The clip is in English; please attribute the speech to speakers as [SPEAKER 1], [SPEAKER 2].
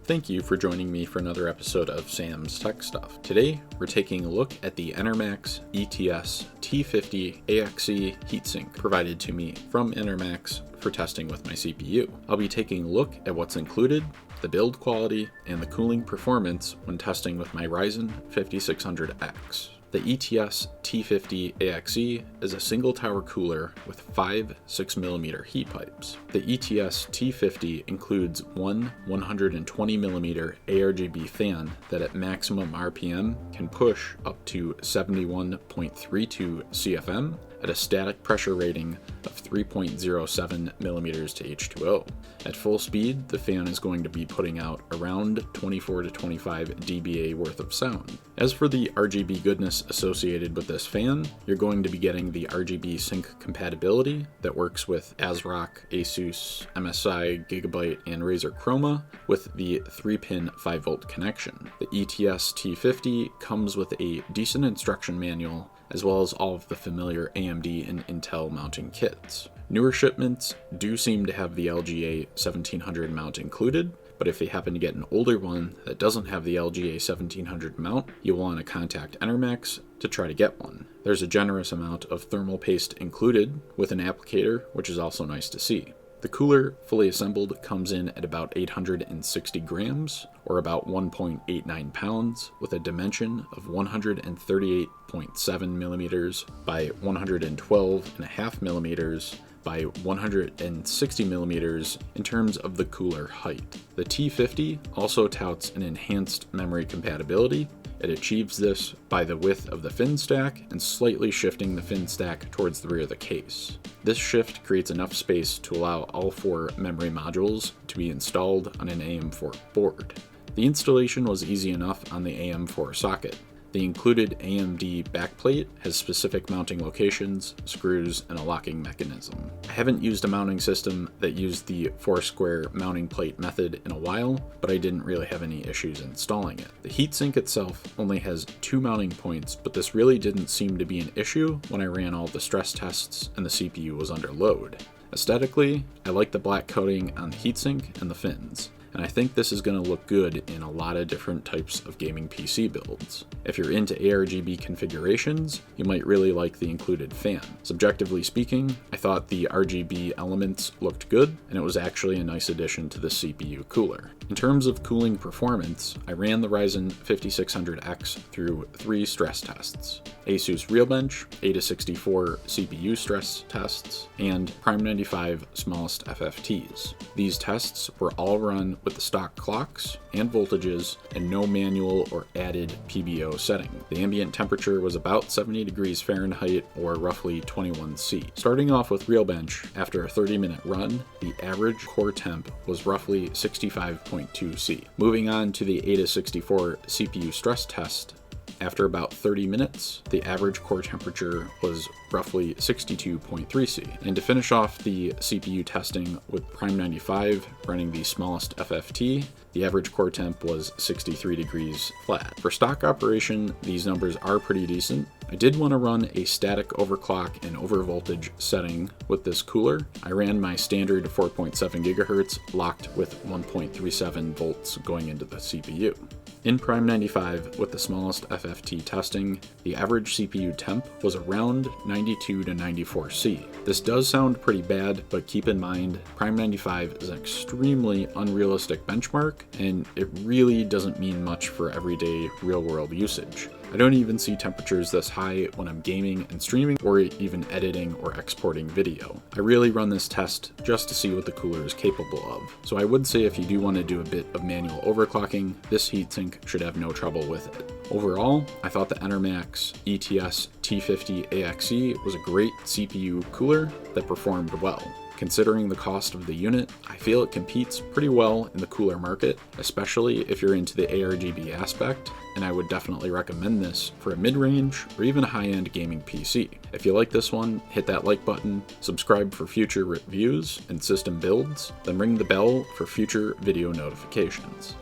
[SPEAKER 1] Thank you for joining me for another episode of Sam's Tech Stuff. Today, we're taking a look at the Enermax ETS T50 AXE heatsink provided to me from Enermax for testing with my CPU. I'll be taking a look at what's included, the build quality, and the cooling performance when testing with my Ryzen 5600X. The ETS T50 AXE is a single tower cooler with 5 6mm heat pipes. The ETS T50 includes one 120mm ARGB fan that at maximum RPM can push up to 71.32 CFM at a static pressure rating of 3.07 millimeters to H2O. At full speed, the fan is going to be putting out around 24 to 25 dBA worth of sound. As for the RGB goodness associated with this fan, you're going to be getting the RGB sync compatibility that works with Asrock Asus, MSI Gigabyte, and Razer Chroma with the 3-pin 5-volt connection. The ETS T50 comes with a decent instruction manual as well as all of the familiar AMD and Intel mounting kits. Newer shipments do seem to have the LGA 1700 mount included, but if you happen to get an older one that doesn't have the LGA 1700 mount, you'll want to contact Enermax to try to get one. There's a generous amount of thermal paste included with an applicator, which is also nice to see. The cooler, fully assembled, comes in at about 860 grams, or about 1.89 pounds, with a dimension of 138.7 millimeters by 112.5 millimeters by 160 millimeters in terms of the cooler height. The T50 also touts an enhanced memory compatibility. It achieves this by the width of the finstack and slightly shifting the finstack towards the rear of the case. This shift creates enough space to allow all 4 memory modules to be installed on an AM4 board. The installation was easy enough on the AM4 socket. The included AMD backplate has specific mounting locations, screws, and a locking mechanism. I haven't used a mounting system that used the 4-square mounting plate method in a while, but I didn't really have any issues installing it. The heatsink itself only has 2 mounting points, but this really didn't seem to be an issue when I ran all the stress tests and the CPU was under load. Aesthetically, I like the black coating on the heatsink and the fins, and I think this is going to look good in a lot of different types of gaming PC builds. If you're into ARGB configurations, you might really like the included fan. Subjectively speaking, I thought the RGB elements looked good, and it was actually a nice addition to the CPU cooler. In terms of cooling performance, I ran the Ryzen 5600X through 3 stress tests: Asus Realbench, 8-64 CPU stress tests, and Prime 95 smallest FFTs. These tests were all run with the stock clocks and voltages and no manual or added PBO setting. The ambient temperature was about 70 degrees Fahrenheit or roughly 21 C. Starting off with Realbench, after a 30-minute run, the average core temp was roughly 65.2 C. Moving on to the 8-64 CPU stress test, after about 30 minutes, the average core temperature was roughly 62.3 C. And to finish off the CPU testing with Prime 95 running the smallest FFT, the average core temp was 63 degrees flat. For stock operation, these numbers are pretty decent. I did want to run a static overclock and overvoltage setting with this cooler. I ran my standard 4.7 GHz locked with 1.37 volts going into the CPU. In Prime 95, with the smallest FFT testing, the average CPU temp was around 92 to 94 C. This does sound pretty bad, but keep in mind, Prime 95 is an extremely unrealistic benchmark, and it really doesn't mean much for everyday real-world usage. I don't even see temperatures this high when I'm gaming and streaming or even editing or exporting video. I really run this test just to see what the cooler is capable of. So I would say if you do want to do a bit of manual overclocking, this heatsink should have no trouble with it. Overall, I thought the Enermax ETS T50 AXE was a great CPU cooler that performed well. Considering the cost of the unit, I feel it competes pretty well in the cooler market, especially if you're into the ARGB aspect, and I would definitely recommend this for a mid-range or even a high-end gaming PC. If you like this one, hit that like button, subscribe for future reviews and system builds, then ring the bell for future video notifications.